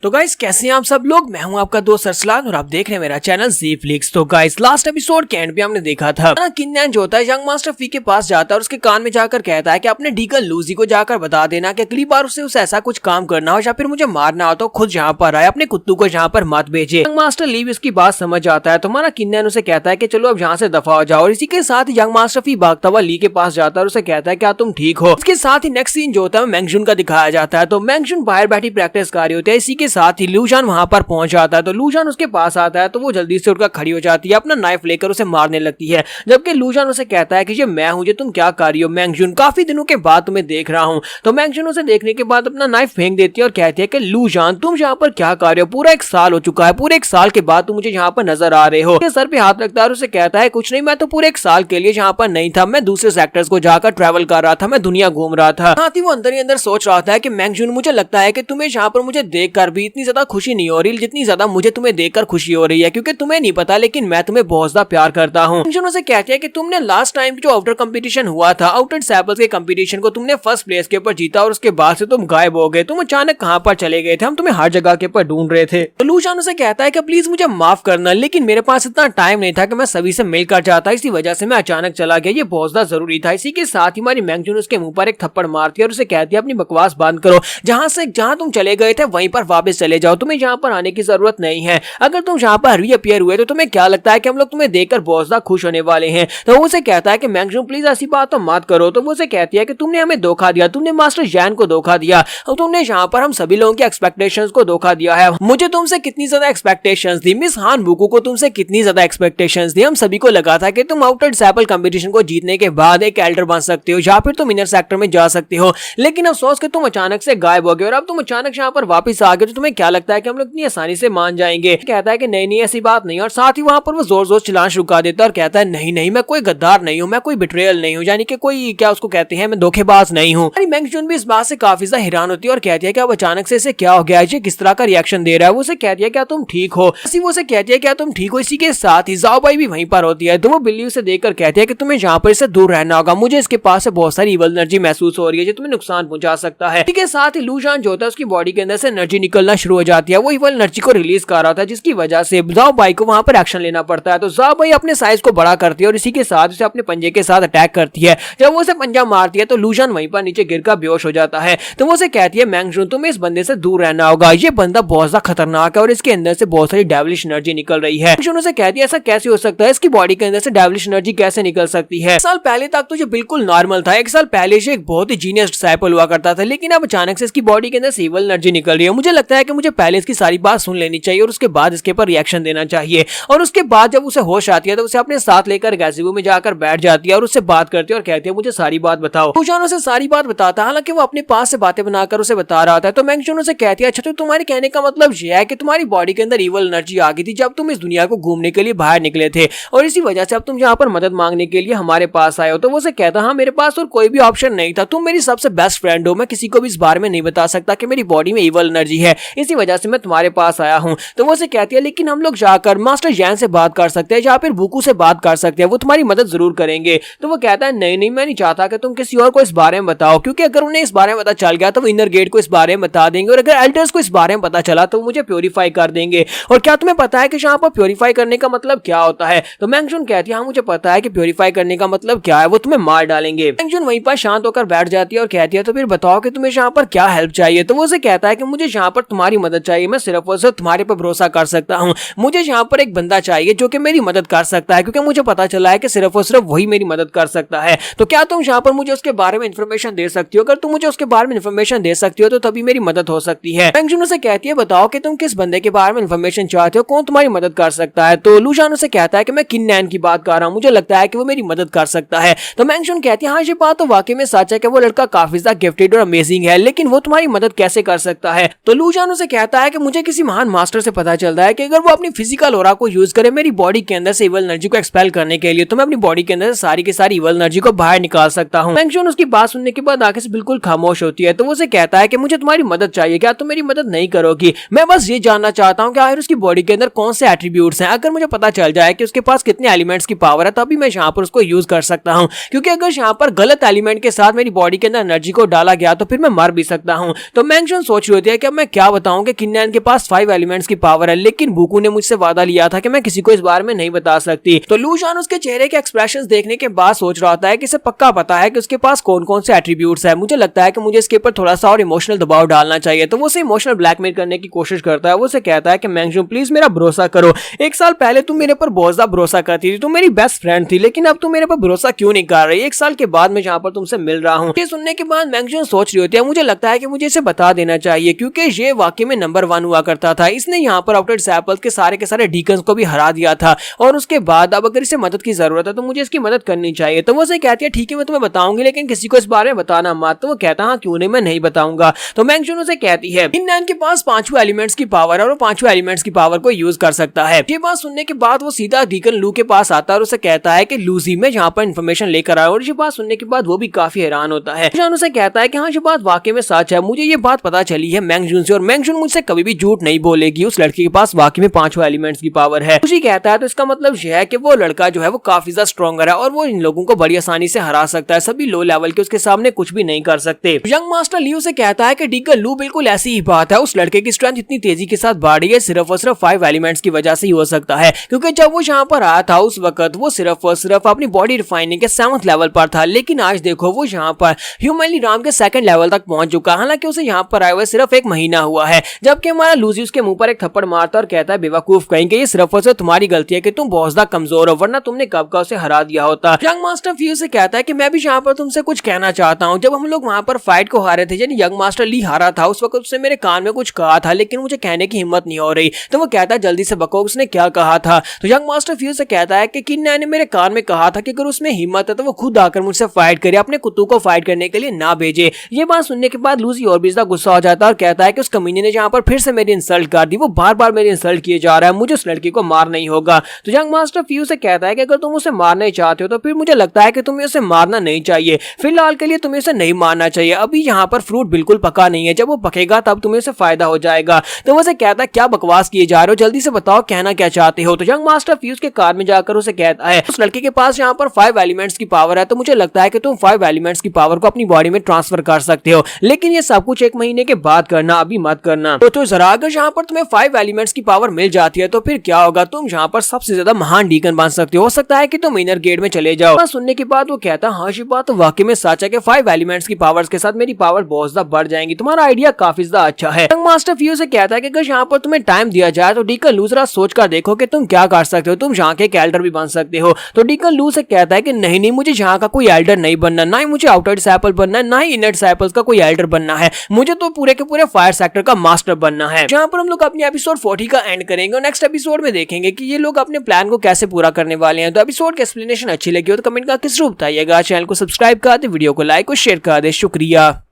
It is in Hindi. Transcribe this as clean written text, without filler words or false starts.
तो गाइस कैसे हैं आप सब लोग। मैं हूं आपका दोस्त अरसलान और आप देख रहे हैं मेरा चैनल जी फ्लिक्स। तो गाइस लास्ट एपिसोड के एंड पे हमने देखा था ना, किन्नैन जो होता है यंग मास्टर फी के पास जाता है और उसके कान में जाकर कहता है कि अपने डीकन लूजी को जाकर बता देना कि अगली बार उसे ऐसा कुछ काम करना हो या फिर मुझे मारना हो तो खुद यहाँ पर आए, अपने कुत्तू को यहाँ पर मत भेजे। यंग मास्टर ली भी उसकी बात समझ आता है तो हमारा किन्नैन उसे कहता है कि चलो अब यहाँ से दफा हो जाओ। और इसी के साथ यंग मास्टर फी भागता हुआ ली के पास जाता है और उसे कहता है क्या तुम ठीक हो। इसके साथ ही नेक्स्ट सीन जो होता है मैंगजुन का दिखाया जाता है। तो मैंगजुन बाहर बैठी प्रैक्टिस कर रही होती है। इसी के साथ ही लूजान वहां पर पहुंच जाता है तो लूजान उसके पास आता है तो वो जल्दी से उठकर खड़ी हो जाती है, अपना नाइफ लेकर उसे मारने लगती है। जबकि लूजान उसे कहता है कि ये मैं हूं, ये तुम क्या कर रही हो मैंगजुन, काफी दिनों के बाद तुम्हें देख रहा हूं। तो मैंगजुन उसे देखने के बाद अपना नाइफ फेंक देती है और कहती है कि लूजान तुम यहाँ पर क्या कर रहे हो, पूरा 1 साल हो चुका है, पूरे 1 साल के बाद तुम मुझे यहाँ पर नजर आ रहे हो। सर पे हाथ रखता है और उसे कहता है कुछ नहीं, मैं तो पूरे 1 साल के लिए यहाँ पर नहीं था, मैं दूसरे सेक्टर्स को जाकर ट्रैवल कर रहा था, मैं दुनिया घूम रहा था। साथ ही वो अंदर ही अंदर सोच रहा था कि मैंगजुन मुझे लगता है कि तुम्हें यहाँ पर मुझे देखकर भी इतनी ज्यादा खुशी नहीं हो रही जितनी ज्यादा मुझे तुम्हें देखकर खुशी हो रही है, क्योंकि तुम्हें नहीं पता लेकिन मैं तुम्हें बहुत ज्यादा प्यार करता हूँ। मैंगजुन उसे कहती है कि तुमने लास्ट टाइम जो आउटर कंपटीशन हुआ था, आउटर सैपल्स के कंपटीशन को तुमने फर्स्ट प्लेस के ऊपर जीता और उसके बाद से तुम गायब हो गए, तुम अचानक कहां पर चले गए थे, हम तुम्हें हर जगह के ऊपर ढूंढ रहे थे। तो लूजान उसे कहता है कि प्लीज मुझे माफ करना, लेकिन मेरे पास इतना टाइम नहीं था कि मैं सभी से मिलकर जाता, इसी वजह से मैं अचानक चला गया, ये बहुत ज्यादा जरूरी था। इसी के साथ ही हमारी मैंगजुन उसके मुंह पर एक थप्पड़ मारती है और उसे कहती है अपनी बकवास बंद करो, जहां तुम चले गए थे वहीं पर वापस चले जाओ, तुम्हें यहाँ पर आने की जरूरत नहीं है। अगर तुम यहाँ पर रीअपियर हुए तो तुम्हें क्या लगता है कि हम लोग तुम्हें देखकर बहुत ज्यादा खुश होने वाले हैं। तो वो उसे कहता है कि मैंगजुन प्लीज ऐसी बात तो मत करो। तो वो उसे कहती है कि तुमने हमें धोखा दिया, तुमने मास्टर जैन को धोखा दिया और तुमने यहाँ पर हम सभी लोगों की एक्सपेक्टेशंस को धोखा दिया है। मुझे तुमसे कितनी ज्यादा एक्सपेक्टेशंस थी, मिस हान बुकू को तुमसे कितनी ज्यादा एक्सपेक्टेशंस थी, हम सभी को लगा था कि तुम आउटर सैपल कंपटीशन को जीतने के बाद एक एल्डर बन सकते हो या फिर तुम इनर सेक्टर में जा सकते हो, लेकिन अफसोस कि तुम अचानक से गायब हो गए और अब तुम अचानक यहाँ पर वापस आ गए, तो तुम्हें क्या लगता है कि हम लोग इतनी आसानी से मान जाएंगे। कहता है कि नहीं नहीं ऐसी बात नहीं। और साथ ही वहां पर वो जोर जोर चिल्लाना शुरू कर देता है और कहता है नहीं नहीं मैं कोई गद्दार नहीं हूं, मैं कोई बिट्रेयल नहीं हूं, यानी कि कोई क्या उसको कहते हैं मैं धोखेबाज नहीं हूं। मैंगजुन भी इस बात से काफी ज्यादा हैरान होती है और कहती है कि अब अचानक से इसे क्या हो गया है, ये किस तरह का रिएक्शन दे रहा है। वो उसे कहती है क्या तुम ठीक हो, वो उसे कहती है क्या तुम ठीक हो। इसी के साथ ही जाओ भाई भी वहीं पर होती है तो वो बिल्ली उसे देखकर कहती है कि तुम्हें यहाँ पर इससे दूर रहना होगा, मुझे इसके पास से बहुत सारी इवल एनर्जी महसूस हो रही है जो तुम्हें नुकसान पहुंचा सकता है। ठीक है, साथ ही लूजान जो होता है उसकी बॉडी के अंदर से एनर्जी निकलना शुरू हो जाती है, वो इवल एनर्जी को रिलीज कर रहा था जिसकी वजह से जाओ भाई को वहां पर एक्शन लेना पड़ता है। तो जाओ भाई अपने साइज को बड़ा करती है और इसी के साथ उसे अपने पंजे के साथ अटैक करती है। जब वो उसे पंजा मारती है तो लूजान वहीं पर नीचे गिरकर बेहोश हो जाता है। तो वो उसे कहती है मैंगजुन तुम्हें इस बंदे से दूर रहना होगा, ये बंदा बहुत ज्यादा खतरनाक है और इसके अंदर से बहुत सारी डेविलिश एनर्जी निकल रही है। मैंगजुन उसे कहती है ऐसा कैसे हो सकता है, इसकी बॉडी के अंदर से डेविलिश एनर्जी कैसे निकल सकती है। 1 साल पहले तक तो ये बिल्कुल नॉर्मल था, 1 साल पहले से एक बहुत ही जीनियस डिसाइपल हुआ करता था, लेकिन अब अचानक से इसकी बॉडी के अंदर से इवल एनर्जी निकल रही है। मुझे लगता है कि मुझे पहले इसकी सारी बात सुन लेनी चाहिए और उसके बाद इसके ऊपर रिएक्शन देना चाहिए। और उसके बाद जब उसे होश आती है तो उसे अपने साथ लेकर गैज़िबो में जाकर बैठ जाती है और उससे बात करती है और कहती है मुझे सारी बात बताओ। लूजान उसे सारी बात बताता है, हालांकि वो अपने पास से बातें बनाकर उसे बता रहा था। तो मैंगजुन उसे कहती है अच्छा तो तुम्हारे कहने का मतलब यह है कि तुम्हारी बॉडी के अंदर इवल एनर्जी आ गई थी जब तुम इस दुनिया को घूमने के लिए बाहर निकले थे और इसी वजह से अब तुम यहाँ पर मदद मांगने के लिए हमारे पास आए हो। तो वो उसे कहता हाँ मेरे पास और कोई भी ऑप्शन नहीं था, तुम मेरी सबसे बेस्ट फ्रेंड हो, मैं किसी को भी इस बारे में नहीं बता सकता कि मेरी बॉडी में इवल एनर्जी है, इसी वजह से मैं तुम्हारे पास आया हूँ। तो वो उसे कहती है लेकिन हम लोग जाकर मास्टर जैन से बात कर सकते हैं या फिर बुकू से बात कर सकते हैं, वो तुम्हारी मदद जरूर करेंगे। तो वो कहता है नहीं नहीं मैं नहीं चाहता कि तुम किसी और को इस बारे में बताओ, क्योंकि अगर उन्हें इस बारे में पता चल गया तो वो इनर गेट को इस बारे में बता देंगे और अगर एल्डर्स को इस बारे में पता चला तो मुझे प्योरीफाई कर देंगे। और क्या तुम्हें पता है कि यहाँ पर प्योरीफाई करने का मतलब क्या होता है। तो मैंगजुन कहती है हाँ मुझे पता है कि प्योरीफाई करने का मतलब क्या है, वो तुम्हें मार डालेंगे। मैंगजुन वहीं पर शांत होकर बैठ जाती है और कहती है तो फिर बताओ कि तुम्हें यहाँ पर क्या हेल्प चाहिए। तो वो उसे कहता है कि मुझे यहाँ पर तुम्हारी मदद चाहिए, मैं सिर्फ और सिर्फ तुम्हारे पर भरोसा कर सकता हूँ, मुझे यहाँ पर एक बंदा चाहिए जो कि मेरी मदद कर सकता है, क्योंकि मुझे पता चला है कि सिर्फ और सिर्फ वही मेरी मदद कर सकता है। तो क्या तुम यहाँ पर मुझे उसके बारे में इंफॉर्मेशन दे सकती हो, अगर तुम मुझे उसके बारे में इंफॉर्मेशन दे सकती हो तो तभी मेरी मदद हो सकती है। मैंगजुन उसे कहती है बताओ कि तुम किस बंदे के बारे में इंफॉर्मेशन चाहते हो, कौन तुम्हारी मदद कर सकता है। तो लूजान उसे कहता है कि मैं किन्नैन की बात कर रहा हूँ, मुझे लगता है कि वो मेरी मदद कर सकता है। तो मैंगजुन कहती है हाँ ये बात तो वाकई में सच है कि वो लड़का काफी ज्यादा गिफ्टेड और अमेजिंग है, लेकिन वो तुम्हारी मदद कैसे कर सकता है। तो लूजान उसे कहता है कि मुझे किसी महान मास्टर से पता चलता है कि अगर वो अपनी फिजिकल ऑरा को यूज करे मेरी बॉडी के अंदर से इवल एनर्जी को एक्सपेल करने के लिए, तो मैं अपनी बॉडी के अंदर से सारी की सारी इवल एनर्जी को बाहर निकाल सकता हूँ। मैंगजुन उसकी बात सुनने के बाद आंखें से बिल्कुल खामोश होती है। तो वो उसे कहता है कि मुझे तुम्हारी मदद चाहिए, क्या तुम मेरी मदद नहीं करोगी। मैं बस ये जानना चाहता हूँ कि आखिर उसकी बॉडी के अंदर कौन से एट्रीब्यूट्स हैं, अगर मुझे पता चल जाए कि उसके पास कितने एलिमेंट्स की पावर है तभी मैं यहाँ पर उसको यूज कर सकता हूँ, क्योंकि अगर यहाँ पर गलत एलिमेंट के साथ मेरी बॉडी के अंदर एनर्जी को डाला गया तो फिर मैं मर भी सकता हूँ। तो मैंगजुन सोच रही होती है कि अब मैं क्या क्या बताऊं कि किन्नैन के पास 5 एलिमेंट्स की पावर है, लेकिन बुकू ने मुझसे वादा लिया था कि मैं किसी को इस बारे में नहीं बता सकती। तो लू शान उसके चेहरे के एक्सप्रेशंस देखने के बाद सोच रहा होता है कि इसे पक्का पता है कि उसके पास कौन कौन से एट्रीब्यूट्स है। मुझे लगता है कि मुझे इसके ऊपर थोड़ा सा और इमोशनल दबाव डालना चाहिए। तो वो उसे इमोशनल ब्लैकमेल करने की कोशिश करता है। वो उसे कहता है कि मैंगजून प्लीज मेरा भरोसा करो, 1 साल पहले तुम मेरे पर बहुत ज्यादा भरोसा करती थी, तुम मेरी बेस्ट फ्रेंड थी, लेकिन अब तुम मेरे पर भरोसा क्यों नहीं कर रही? 1 साल के बाद मैं जहाँ पर तुमसे मिल रहा हूँ। ये सुनने के बाद मैंगजून सोच रही होती है, मुझे लगता है कि मुझे इसे बता देना चाहिए क्योंकि ये वाकई में नंबर 1 हुआ करता था। इसने यहाँ पर आउटर डिसिपल्स के सारे डीकन्स को भी हरा दिया था और उसके बाद अब अगर इसे मदद की जरूरत है तो मुझे इसकी मदद करनी चाहिए। तो वो उसे कहती है ठीक है मैं तुम्हें बताऊंगी, लेकिन किसी को इस बारे में बताना मत। तो वो कहता हाँ क्यों नहीं, मैं नहीं बताऊंगा। तो मैंगजून उसे कहती है किन्नैन के पास 5 एलिमेंट्स की पावर है और 5 एलिमेंट्स की पावर को यूज कर सकता है। ये बात सुनने के बाद वो सीधा डीकन लू के पास आता है और उसे कहता है कि लूसी में यहाँ पर इन्फॉर्मेशन लेकर आया। और ये बात सुनने के बाद वो भी काफी हैरान होता है। मैंगजून उसे कहता है कि हाँ ये बात वाकई में सच है, मुझे ये बात पता चली है मैंगजून से और मैंगजून मुझसे कभी भी झूठ नहीं बोलेगी। उस लड़की के पास वाकई में 5 एलिमेंट्स की पावर है। उसी कहता है तो इसका मतलब यह है कि वो लड़का जो है वो काफी ज्यादा स्ट्रॉन्गर है और वो इन लोगों को बड़ी आसानी से हरा सकता है। सभी लो लेवल के उसके सामने कुछ भी नहीं कर सकते। यंग मास्टर ली उसे कहता है कि डीकन लू बिल्कुल ऐसी ही बात है, उस लड़के की स्ट्रेंथ इतनी तेजी के साथ बढ़ रही है सिर्फ और सिर्फ 5 एलिमेंट्स की वजह से ही हो सकता है, क्योंकि जब वो यहाँ पर आया था उस वक्त वो सिर्फ और सिर्फ अपनी बॉडी रिफाइनिंग के 7th लेवल पर था, लेकिन आज देखो वो यहाँ पर ह्यूमनली राम के 2nd लेवल तक पहुंच चुका है। हालांकि उसे यहाँ पर आए हुए सिर्फ 1 महीना हुआ है। जबकि हमारा लूजी उसके मुंह पर एक थप्पड़ मारता और कहता है बेवकूफ कहीं कि ये सिर्फ और सिर्फ तुम्हारी गलती है कि तुम बहुत ज्यादा कमजोर हो, वरना तुमने कब का उसे हरा दिया होता। यंग मास्टर फ्यू से कहता है कि मैं भी यहाँ पर तुमसे कुछ कहना चाहता हूँ। जब हम लोग वहाँ पर फाइट को हारे थे, यानी यंग मास्टर ली हारा था, उस वक्त उसने मेरे कान में कुछ कहा था लेकिन मुझे कहने की हिम्मत नहीं हो रही। तो वो कहता है जल्दी से बको उसने क्या कहा था। तो यंग मास्टर फ्यू से कहता है कि किन्नैन ने मेरे कान में कहा था कि अगर उसमें हिम्मत है तो वो खुद आकर मुझसे फाइट करे, अपने कुत्तों को फाइट करने के लिए ना भेजे। ये बात सुनने के बाद लूजी और भी ज्यादा गुस्सा हो जाता है और कहता है कि उस कमीने ने जहाँ पर फिर से मेरी इंसल्ट कर दी, वो बार बार मेरी इंसल्ट किए जा रहा है, मुझे उस लड़की को मारना ही होगा। तो यंग मास्टर फ्यू से कहता है कि अगर तुम उसे मारना ही चाहते हो तो फिर मुझे लगता है कि तुम्हें उसे मारना नहीं चाहिए, फिलहाल के लिए तुम्हें उसे नहीं मारना चाहिए। अभी यहाँ पर फ्रूट बिल्कुल पका नहीं है, जब वो पकेगा तब तुम्हें उसे फायदा हो जाएगा। तो वो उसे कहता है क्या बकवास किए जा रहे हो, जल्दी से बताओ कहना क्या चाहते हो। तो यंग मास्टर फ्यूज के कार में जाकर उसे कहता है उस लड़के के पास यहाँ पर 5 एलिमेंट्स की पावर है, तो मुझे लगता है कि तुम 5 एलिमेंट्स की पावर को अपनी बॉडी में ट्रांसफर कर सकते हो, लेकिन ये सब कुछ 1 महीने के बाद करना, अभी मत करना। तो जरा अगर यहाँ पर तुम्हें 5 एलिमेंट्स की पावर मिल जाती है तो फिर क्या होगा, तुम यहाँ पर सबसे ज्यादा महान डीकन बन सकते हो सकता है कि तुम इनर गेट में चले जाओ। सुनने के बाद वो कहता है हाँ ये बात तो वाकई में सच है कि 5 एलिमेंट्स की पावर्स के साथ मेरी पावर बहुत ज्यादा बढ़ जाएंगी, तुम्हारा आइडिया काफी ज्यादा अच्छा है। यंग मास्टर फ्यू से कहता है कि अगर यहाँ पर तुम्हें टाइम दिया जाए तो डीकन लू जरा सोच कर देखो कि तुम क्या कर सकते हो, तुम यहाँ के एल्डर भी बन सकते हो। तो डीकन लू से कहता है कि नहीं मुझे यहाँ का कोई एल्डर नहीं बनना, ना ही मुझे आउटर डिसिपल बनना है, ना ही इनर डिसिपल्स का कोई एल्डर बनना है, मुझे तो पूरे के पूरे फायर सेक्टर का मास्टर बनना है। जहाँ पर हम लोग अपने एपिसोड 40 का एंड करेंगे और नेक्स्ट एपिसोड में देखेंगे कि ये लोग अपने प्लान को कैसे पूरा करने वाले हैं। तो एपिसोड की एक्सप्लेनेशन अच्छी लगी हो तो कमेंट करके जरूर बताइएगा। चैनल को सब्सक्राइब कर दे, वीडियो को लाइक और शेयर कर दे। शुक्रिया।